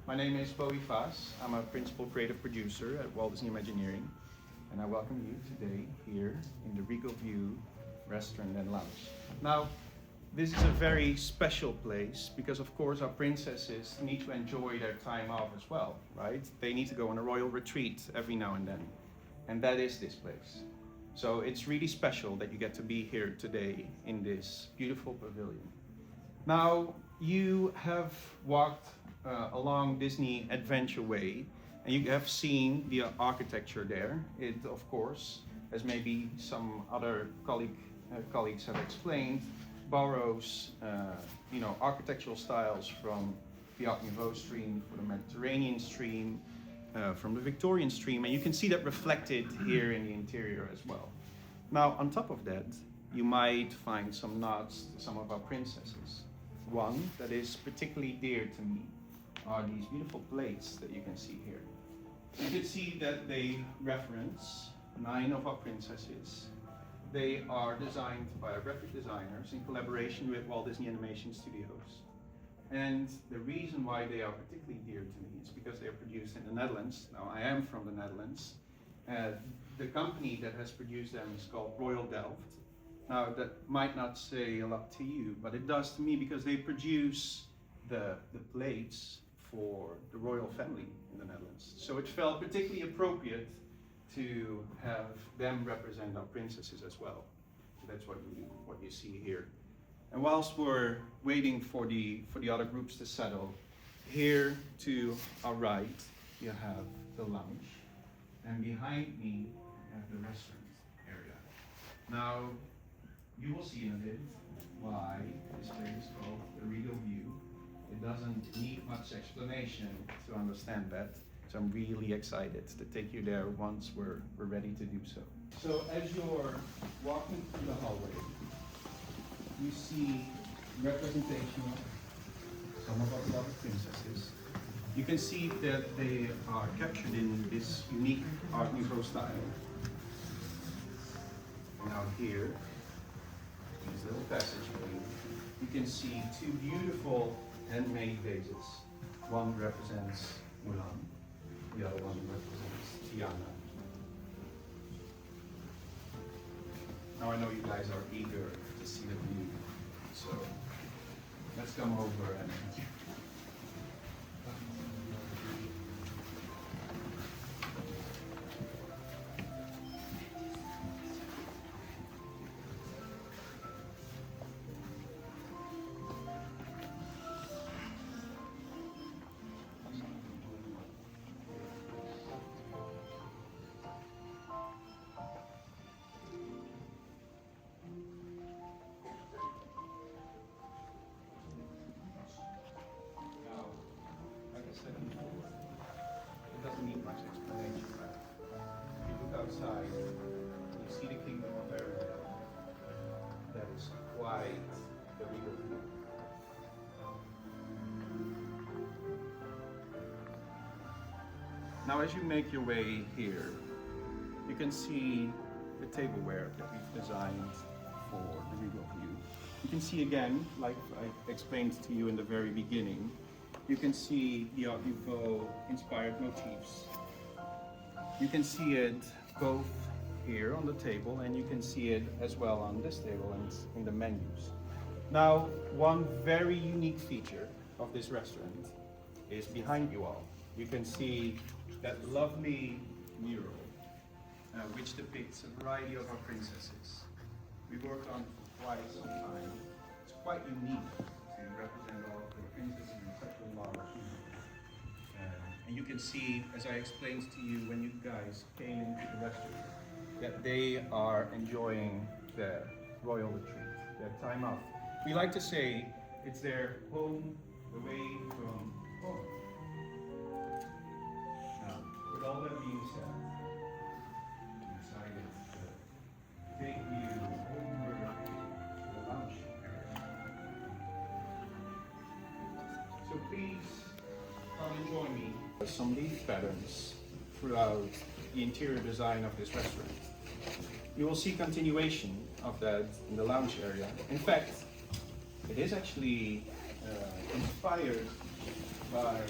My name is Bowie Faas. I'm a principal creative producer at Walt Disney Imagineering, and I welcome you today here in the Regal View Restaurant and Lounge. Now, this is a very special place because, of course, our princesses need to enjoy their time off as well, right? They need to go on a royal retreat every now and that is this place. So it's really special that you get to be here today in this beautiful pavilion. Now, you have walked along Disney Adventure Way and you have seen the architecture there. It, of course, as maybe some other colleagues have explained, borrows architectural styles from the Art Nouveau stream, from the Mediterranean stream, from the Victorian stream, and you can see that reflected here in the interior as well. Now, on top of that, you might find some nods to some of our princesses. One that is particularly dear to me are these beautiful plates that you can see here. You can see that they reference 9 of our princesses. They are designed by our graphic designers in collaboration with Walt Disney Animation Studios. And the reason why they are particularly dear to me is because they are produced in the Netherlands. Now, I am from the Netherlands. The company that has produced them is called Royal Delft. Now, that might not say a lot to you, but it does to me because they produce the plates for the royal family in the Netherlands. So it felt particularly appropriate to have them represent our princesses as well. So that's what you see here. And whilst we're waiting for the other groups to settle, here to our right you have the lounge, and behind me you have the restaurant area. Now, you will see in a bit why this place is called the Regal View. It doesn't need much explanation to understand that. So I'm really excited to take you there once we're ready to do so. So as you're walking through the hallway, you see representation of some of our beloved princesses. You can see that they are captured in this unique Art Nouveau style. And out here, this little passageway, you can see 2 beautiful handmade vases. One represents Mulan, the other one represents Tiana. Now I know you guys are eager to see the view, so let's come over and it doesn't need much explanation, but if you look outside, you see the kingdom of Ariel. That is quite the Regal View. Now, as you make your way here, you can see the tableware that we've designed for the Regal View. You can see again, like I explained to you in the very beginning, you can see the Art Nouveau inspired motifs. You can see it both here on the table, and you can see it as well on this table and in the menus. Now, one very unique feature of this restaurant is behind you all. You can see that lovely mural, which depicts a variety of our princesses. We worked on it for quite some time. It's quite unique to represent all of the princesses in such a large. And you can see, as I explained to you when you guys came into the restaurant, that they are enjoying their royal retreat, their time off. We like to say it's their home away from home. Now, with all that being said, we decided to take you over to the lounge area. So please come and join me. There's some leaf patterns throughout the interior design of this restaurant. You will see continuation of that in the lounge area. In fact, it is actually inspired by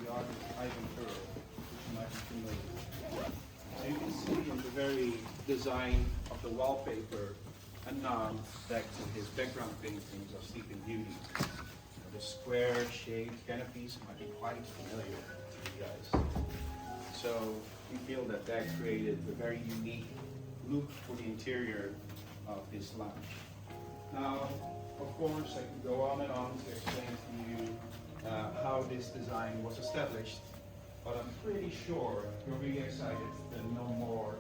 the artist Ivan Thurl, which you might be familiar with. So you can see in the very design of the wallpaper a nod back to his background paintings of Sleeping Beauty. The square-shaped canopies might be quite familiar to you guys. So we feel that that created a very unique look for the interior of this lounge. Now, of course, I could go on and on to explain to you how this design was established, but I'm pretty sure you're really excited to know more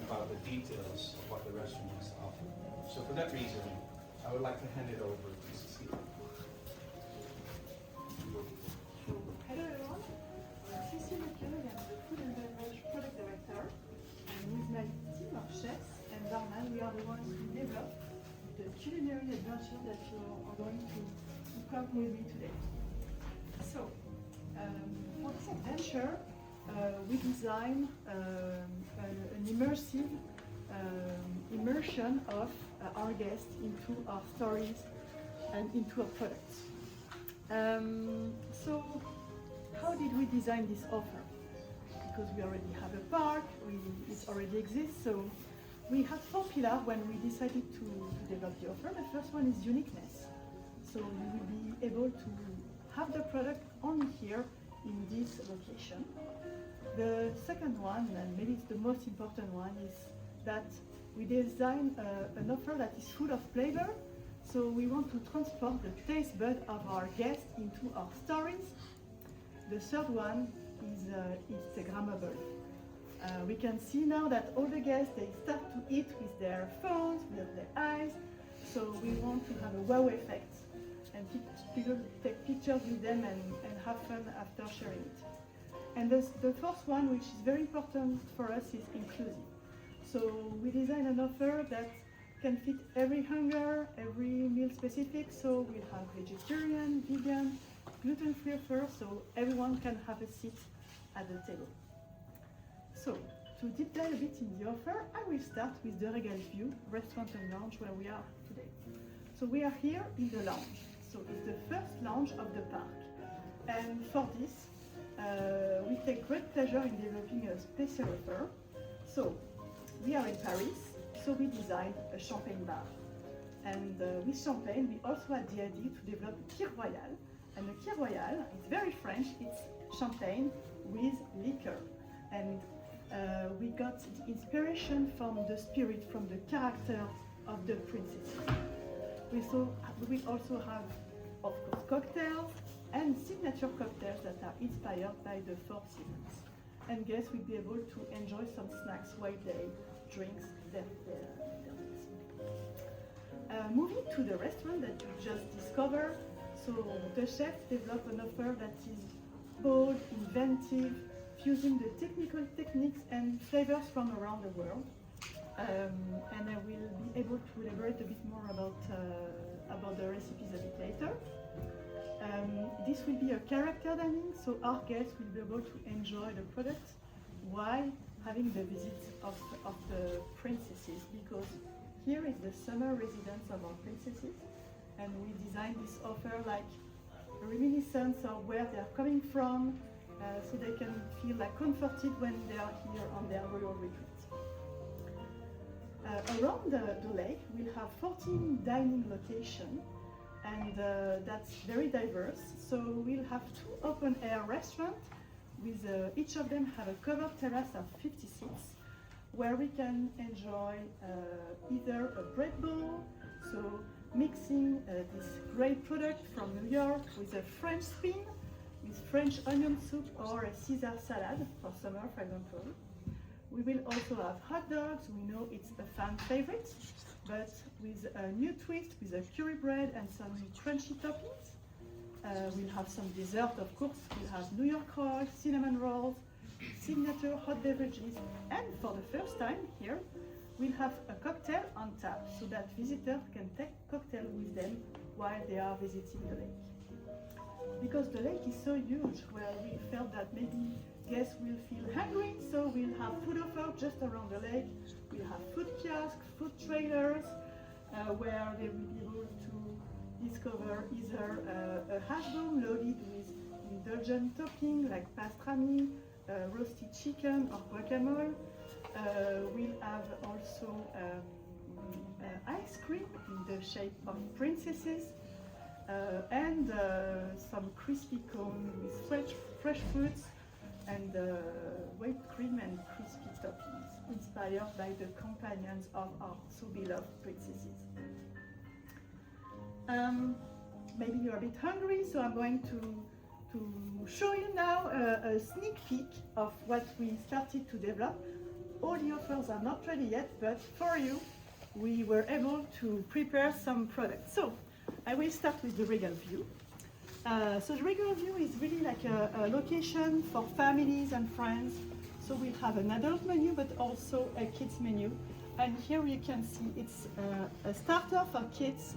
about the details of what the restaurant has to offer. So for that reason, I would like to hand it over to Cecilia. Hello everyone, I'm Cecilia Curry, I'm the Food and Beverage Product Director, and with my team of chefs and barman, we are the ones who develop the culinary adventure that you are going to come with me today. So, for this adventure, we designed an immersive immersion of our guests into our stories and into our products. So, how did we design this offer? Because we already have a park, it already exists, so we had 4 pillars when we decided to develop the offer. The first one is uniqueness. So you will be able to have the product only here in this location. The second one, and maybe it's the most important one, is that we design an offer that is full of flavor. So we want to transport the taste bud of our guests into our stories. The third one is Instagrammable. We can see now that all the guests, they start to eat with their phones, with their eyes. So we want to have a wow effect and people take pictures with them and have fun after sharing it. And the fourth one, which is very important for us, is inclusive. So we design an offer that can fit every hunger, every meal specific. So we'll have vegetarian, vegan, gluten-free offer, so everyone can have a seat at the table. So, to deep dive a bit in the offer, I will start with the Regal View Restaurant Lounge where we are today. So we are here in the lounge. So it's the first lounge of the park. And for this, we take great pleasure in developing a special offer. So, we are in Paris, so we designed a champagne bar. And with champagne, we also had the idea to develop a Kir Royal. And the Kir Royal, it's very French, it's champagne with liquor. And we got the inspiration from the spirit, from the character of the princess. We also have, of course, cocktails and signature cocktails that are inspired by the 4 seasons. And guests will be able to enjoy some snacks while they drink their meals. Moving to the restaurant that you just discovered, so the chef developed an offer that is bold, inventive, fusing the technical techniques and flavors from around the world. And I will be able to elaborate a bit more about the recipes a bit later. This will be a character dining, so our guests will be able to enjoy the product while having the visit of the princesses, because here is the summer residence of our princesses, and we designed this offer like a reminiscence of where they are coming from, so they can feel like comforted when they are here on their royal retreat. Around the lake, we'll have 14 dining locations, and that's very diverse. So we'll have 2 open-air restaurants, with each of them have a covered terrace of 50 seats, where we can enjoy either a bread bowl, so mixing this great product from New York with a French spin, with French onion soup or a Caesar salad for summer, for example. We will also have hot dogs. We know it's a fan favorite, but with a new twist, with a curry bread and some crunchy toppings. We'll have some dessert, of course. We'll have New York rolls, cinnamon rolls, signature hot beverages, and for the first time here, we'll have a cocktail on tap, so that visitors can take cocktail with them while they are visiting the lake. Because the lake is so huge, well, we felt that maybe guests will feel hungry, so we'll have food offer just around the lake. We'll have food kiosks, food trailers, where they will be able to discover either a hash brown loaded with Belgian topping like pastrami, roasted chicken or guacamole. We'll have also ice cream in the shape of princesses and some crispy cone with fresh fruits and whipped cream and crispy toppings inspired by the companions of our so beloved princesses. Maybe you're a bit hungry, so I'm going to show you now a sneak peek of what we started to develop. All the offers are not ready yet, but for you, we were able to prepare some products. So I will start with the Regal View. So the Regal View is really like a location for families and friends. So we'll have an adult menu, but also a kids menu. And here you can see it's a starter for kids.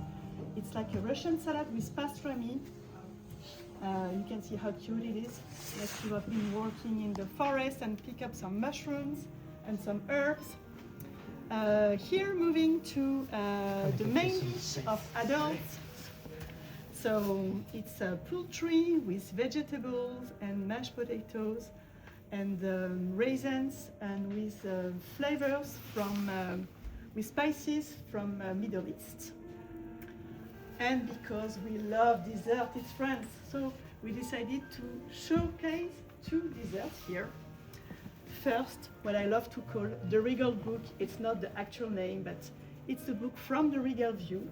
It's like a Russian salad with pastrami. You can see how cute it is. Like you have been working in the forest and pick up some mushrooms and some herbs. Here moving to the main dish of adults. So it's a poultry with vegetables and mashed potatoes and raisins and with flavors from with spices from Middle East. And because we love dessert, it's France, so we decided to showcase 2 desserts here. First, what I love to call the Regal book. It's not the actual name, but it's a book from the Regal View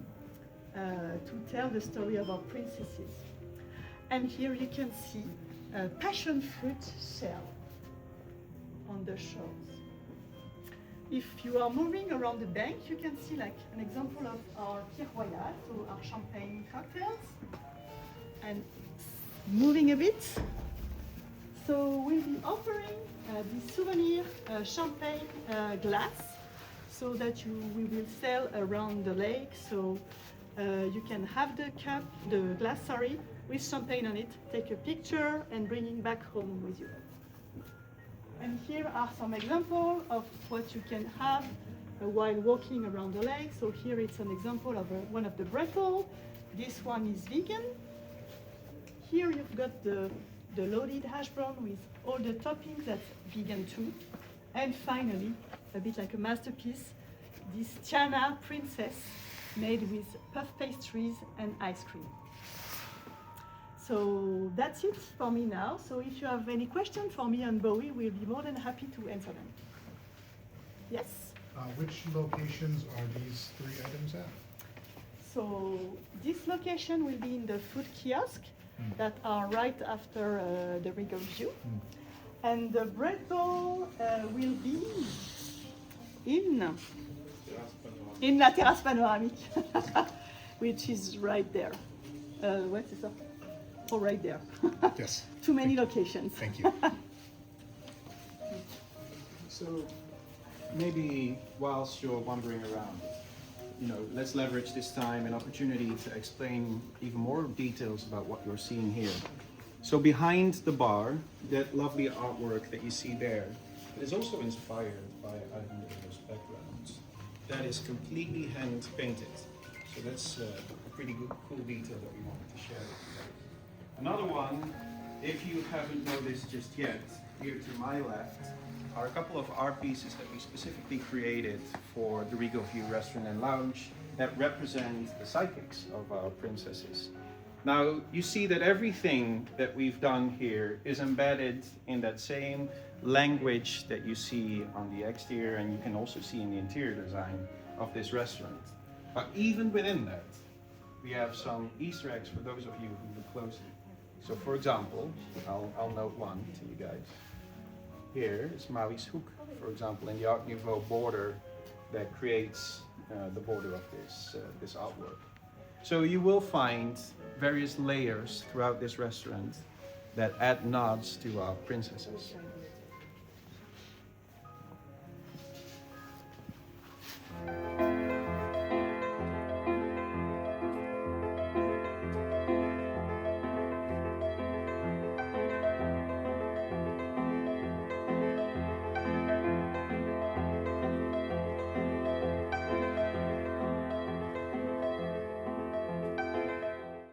to tell the story of our princesses. And here you can see a passion fruit shell on the shores. If you are moving around the bank, you can see like an example of our Pierre Royal, so our champagne cocktails. And moving a bit, so we'll be offering this souvenir champagne glass, so that we will sell around the lake. So you can have the glass, with champagne on it, take a picture and bring it back home with you. And here are some examples of what you can have while walking around the lake. So here it's an example of one of the brettle. This one is vegan. Here you've got the loaded hash brown with all the toppings, that's vegan too. And finally, a bit like a masterpiece, this Tiana princess made with puff pastries and ice cream. So that's it for me now. So if you have any questions for me and Bowie, we'll be more than happy to answer them. Yes? Which locations are these 3 items at? So this location will be in the food kiosk that are right after the Regal View. And the bread bowl will be in La Terrasse Panoramique, which is right there. What is that? Oh, right there. Yes. Too many locations. Thank you. So maybe whilst you're wandering around, let's leverage this time and opportunity to explain even more details about what you're seeing here. So behind the bar, that lovely artwork that you see there is also inspired by Ivan Miller's background. That is completely hand painted. So that's a pretty cool detail that we wanted to share with you guys. Another one, if you haven't noticed just yet, here to my left are a couple of art pieces that we specifically created for the Regal View Restaurant and Lounge that represent the psychics of our princesses. Now, you see that everything that we've done here is embedded in that same language that you see on the exterior, and you can also see in the interior design of this restaurant. But even within that, we have some Easter eggs for those of you who look closely. So for example, I'll note one to you guys. Here is Maui's hook, for example, in the Art Nouveau border that creates the border of this artwork. So you will find various layers throughout this restaurant that add nods to our princesses.